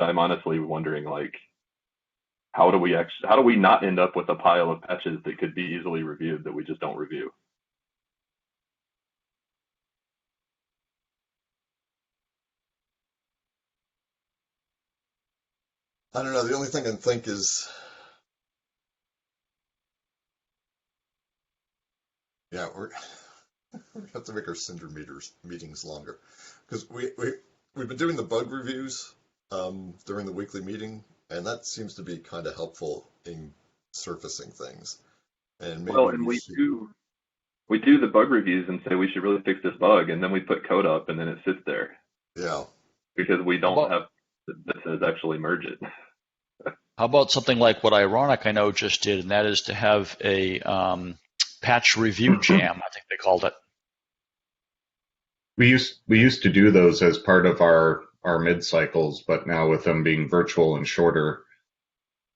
I'm honestly wondering, like, how do we not end up with a pile of patches that could be easily reviewed that we just don't review? I don't know. The only thing I can think is, yeah, we're we have to make our Cinder meetings longer because we've been doing the bug reviews during the weekly meeting, and that seems to be kind of helpful in surfacing things. And Well, maybe and we we should, do we do the bug reviews and say we should really fix this bug, and then we put code up, and then it sits there yeah. because we How don't about have this as actually merge it. how about something like what Ironic I know just did, and that is to have a patch review jam, I think they called it. We used to do those as part of our mid cycles, but now with them being virtual and shorter,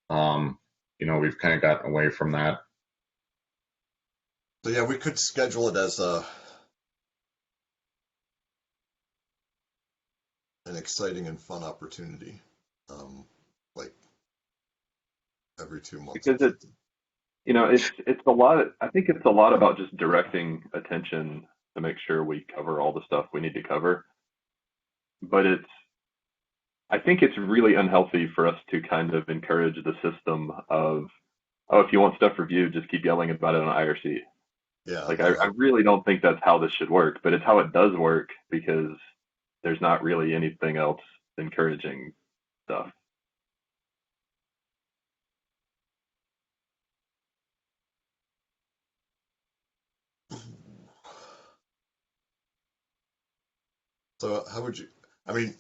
we've kind of gotten away from that. So yeah, we could schedule it as an exciting and fun opportunity, like every 2 months or Because something. it's a lot. I think it's a lot about just directing attention to make sure we cover all the stuff we need to cover. But I think it's really unhealthy for us to kind of encourage the system of, oh, if you want stuff reviewed, just keep yelling about it on IRC. Yeah, Like, no, I really don't think that's how this should work, but it's how it does work because there's not really anything else encouraging stuff. so how would you, I mean,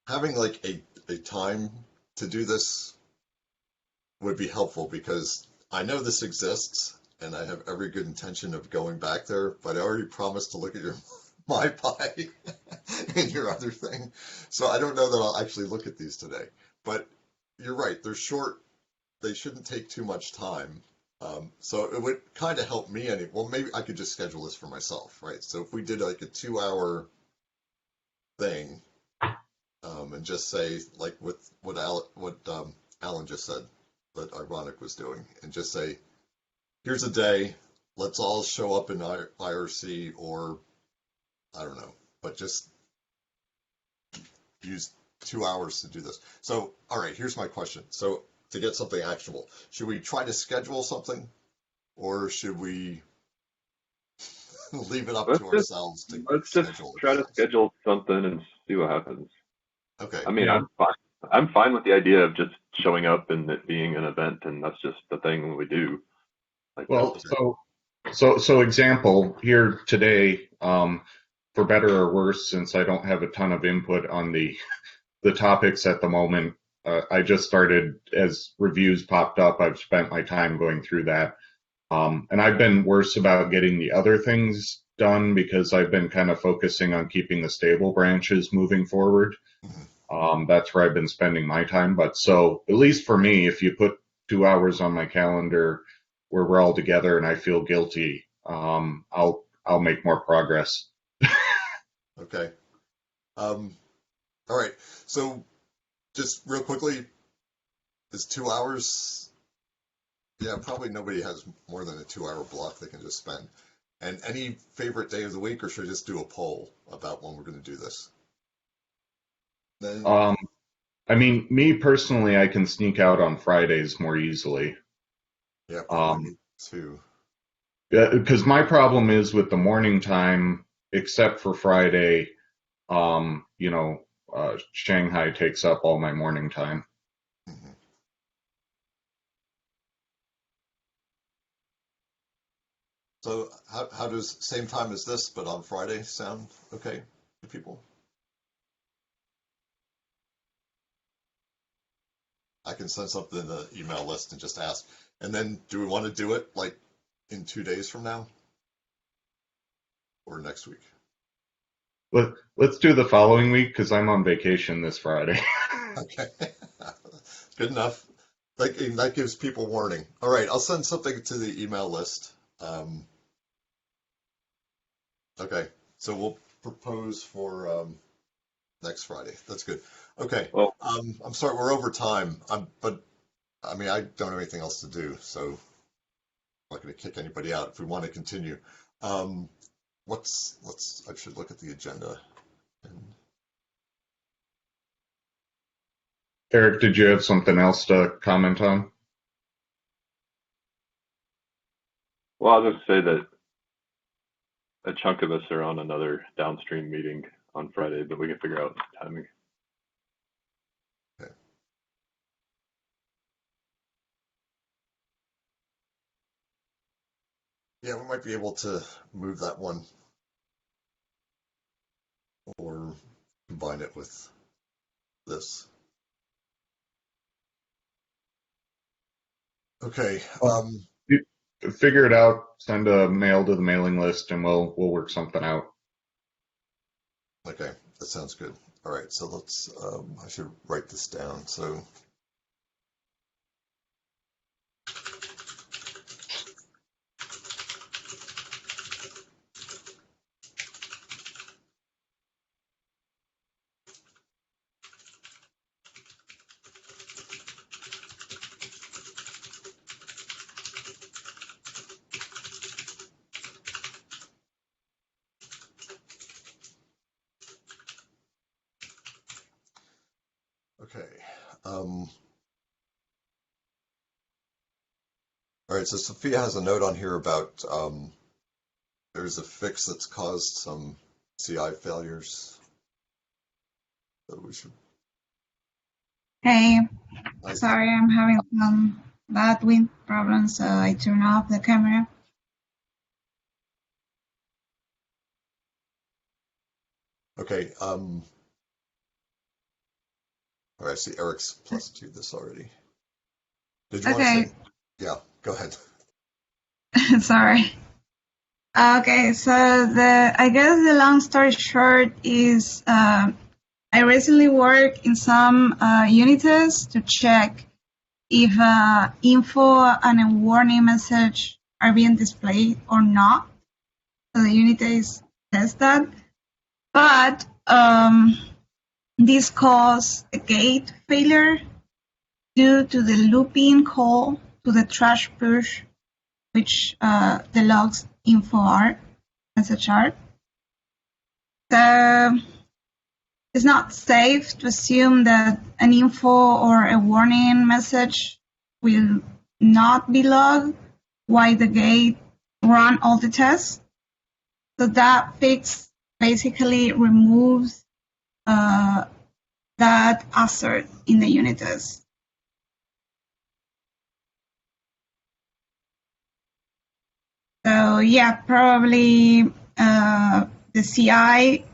having like a time to do this would be helpful because I know this exists and I have every good intention of going back there, but I already promised to look at your mypy and your other thing. So I don't know that I'll actually look at these today. But you're right, they're short. They shouldn't take too much time. So it would kind of help me. Well, maybe I could just schedule this for myself, right? So if we did like a 2 hour thing, and just say like with what Alan just said that Ironic was doing, and just say, here's a day, let's all show up in IRC, or I don't know, but just use 2 hours to do this. So, all right, here's my question. So to get something actionable, should we try to schedule something, or should we leave it up to ourselves to Let's just schedule try to things? schedule something and see what happens. Okay. I mean, Yeah. I'm fine. I'm fine with the idea of just showing up and it being an event, and that's just the thing we do. Like, Well, that's so example here today, for better or worse, since I don't have a ton of input on the topics at the moment, I just started as reviews popped up. I've spent my time going through that, and I've been worse about getting the other things done because I've been kind of focusing on keeping the stable branches moving forward. That's where I've been spending my time. But so at least for me, if you put 2 hours on my calendar where we're all together and I feel guilty, I'll make more progress. Okay. All right. So just real quickly, is 2 hours? Yeah, probably nobody has more than a 2 hour block they can just spend. And any favorite day of the week, or should I just do a poll about when we're going to do this? Then, I mean, me personally, I can sneak out on Fridays more easily. yeah, probably Um, me too. because my problem is with the morning time, except for Friday, Shanghai takes up all my morning time. Mhm. So how does same time as this, but on Friday sound okay to people? I can send something in the email list and just ask. And then do we want to do it like in 2 days from now or next week? Let's do the following week because I'm on vacation this Friday. Okay. Good enough. That gives people warning. All right, I'll send something to the email list. Okay, so we'll propose for next Friday. That's good. Okay. Well, I'm sorry, we're over time. But I mean, I don't have anything else to do, so I'm not going to kick anybody out if we want to continue. Um, I should look at the agenda. Eric, did you have something else to comment on? well, I'll just say that a chunk of us are on another downstream meeting on Friday, but we can figure out timing. Okay. Yeah, we might be able to move that one or combine it with this. Okay. Figure it out, send a mail to the mailing list, and we'll work something out. Okay, that sounds good. All right, so let's, I should write this down. So, okay. All right, so Sophia has a note on here about there's a fix that's caused some CI failures. So we should. Hey, I, sorry, I'm having some bad wind problems, so I turn off the camera. okay. All right, I see Eric's +2 this already. Did you want to Okay, say? Yeah, go ahead. sorry. Okay, so I guess the long story short is I recently worked in some unitests to check if info and a warning message are being displayed or not. So the unitest test that. But this caused a gate failure due to the looping call to the trash push, which the logs info are, message are. So it's not safe to assume that an info or a warning message will not be logged while the gate run all the tests. So that fix basically removes that assert in the unitest. So yeah, probably the CI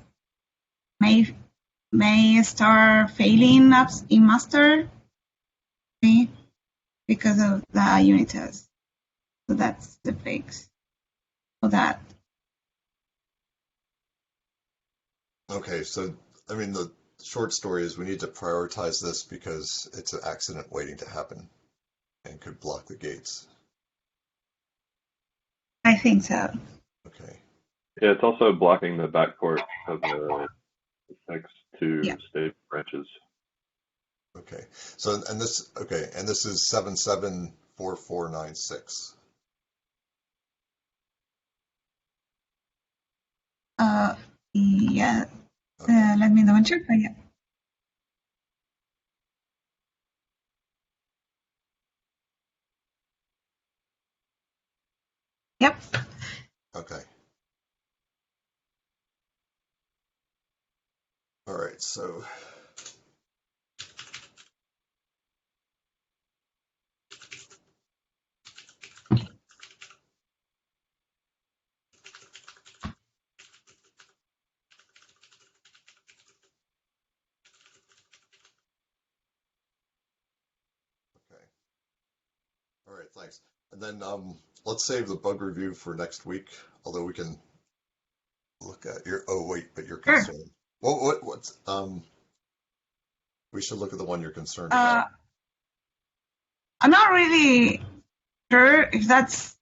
may start failing apps in master, okay, because of the unit test. So that's the fix for that. Okay, so I mean the short story is we need to prioritize this because it's an accident waiting to happen and could block the gates. I think so. Okay. Yeah, it's also blocking the backport of the next two Yeah. state branches. Okay. So and this is 774496. Yeah. Okay. Let me double check. Yeah. Yep. Okay. All right. So okay. All right. Thanks. And then let's save the bug review for next week. Although we can look at your. Oh wait, but you're Sure. concerned. What's we should look at the one you're concerned about. I'm not really sure if that's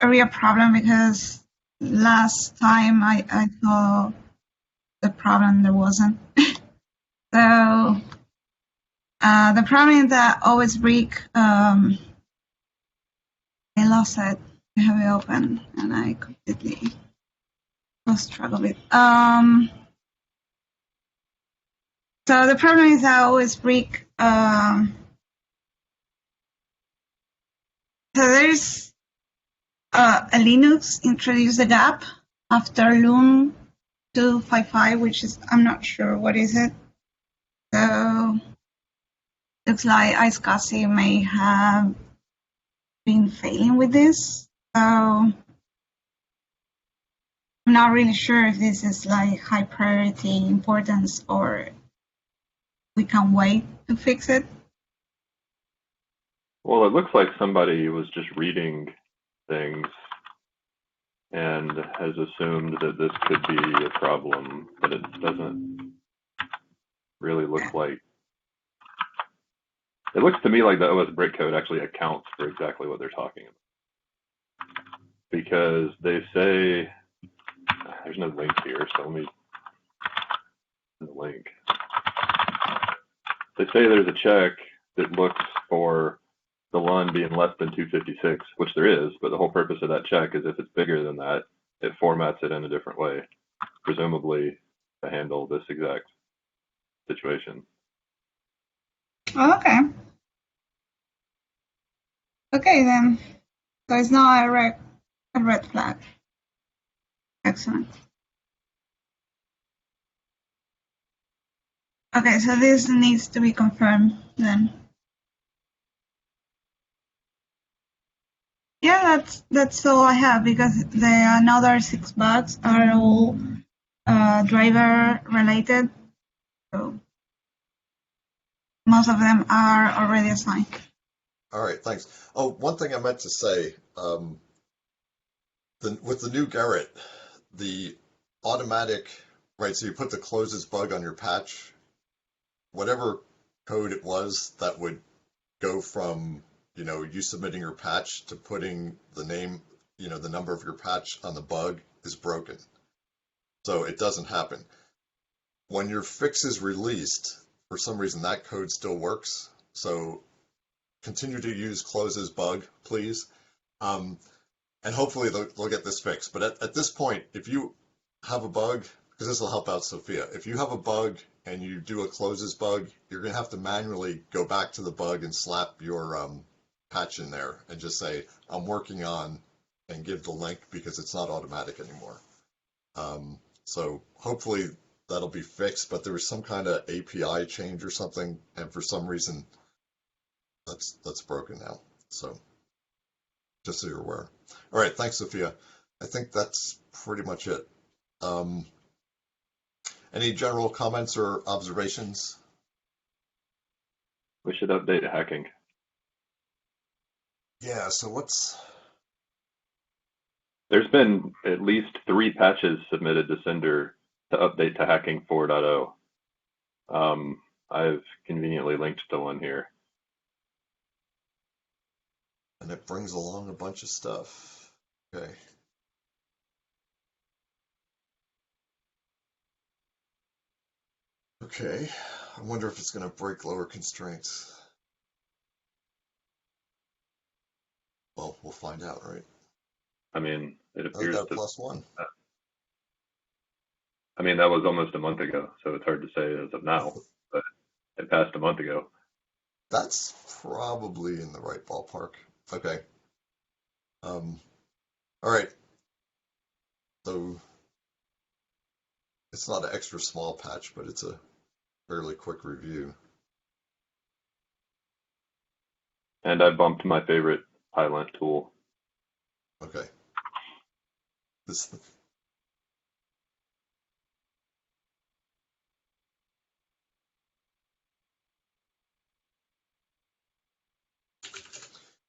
a real problem because last time I saw the problem there wasn't. So the problem is that OSBreak, I lost it. I have it open and I completely lost track of it. So the problem is that OSBreak, so there's a Linux introduced a gap after Loom 255, which is, I'm not sure what is it. So looks like iSCSI may have been failing with this. So I'm not really sure if this is like high priority importance or we can wait to fix it. Well, it looks like somebody was just reading things and has assumed that this could be a problem, but it doesn't really look like. It looks to me like the OSBreak code actually accounts for exactly what they're talking about. Because they say, there's no link here, so let me the link. They say there's a check that looks for the LUN being less than 256, which there is, but the whole purpose of that check is if it's bigger than that, it formats it in a different way, presumably to handle this exact situation. Oh, okay. Okay then. So it's not a red flag. Excellent. Okay, so this needs to be confirmed then. Yeah, that's all I have because the another 6 bugs are all driver related. So most of them are already assigned. All right, thanks. Oh, one thing I meant to say, with the new Gerrit, the automatic, right, so you put the closes bug on your patch, whatever code it was that would go from, you submitting your patch to putting the name, the number of your patch on the bug is broken. So it doesn't happen. When your fix is released, for some reason that code still works. So continue to use closes bug, please. And hopefully they'll get this fixed. But at this point, if you have a bug, because this will help out Sophia, if you have a bug and you do a closes bug, you're going to have to manually go back to the bug and slap your patch in there and just say, I'm working on, and give the link because it's not automatic anymore. So hopefully that'll be fixed, but there was some kind of API change or something, and for some reason that's broken now. So just so you're aware. All right, thanks, Sophia. I think that's pretty much it. Any general comments or observations? We should update hacking. Yeah, so there's been at least 3 patches submitted to Cinder to update to hacking 4.0. I've conveniently linked to one here. And it brings along a bunch of stuff. Okay. Okay, I wonder if it's going to break lower constraints. Well, we'll find out, right? I mean, it appears that to. +1. I mean, that was almost a month ago, so it's hard to say as of now, but it passed a month ago. That's probably in the right ballpark. Okay. All right. So it's not an extra small patch, but it's a fairly quick review. And I bumped my favorite Pylent tool. Okay.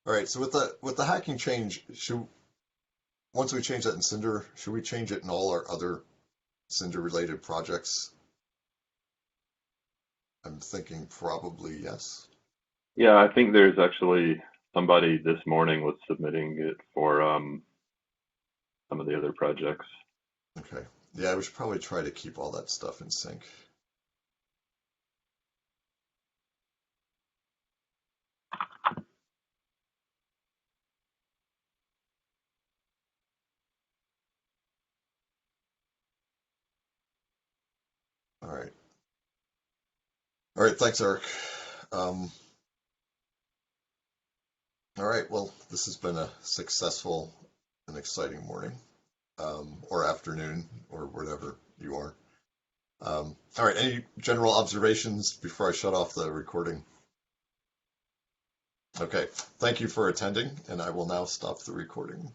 All right. So with the hacking change, once we change that in Cinder, should we change it in all our other Cinder related projects? I'm thinking probably yes. Yeah, I think there's actually somebody this morning was submitting it for some of the other projects. Okay. Yeah, we should probably try to keep all that stuff in sync. All right, thanks, Eric. All right, well, this has been a successful and exciting morning, or afternoon, or whatever you are. All right, any general observations before I shut off the recording? Okay, thank you for attending, and I will now stop the recording.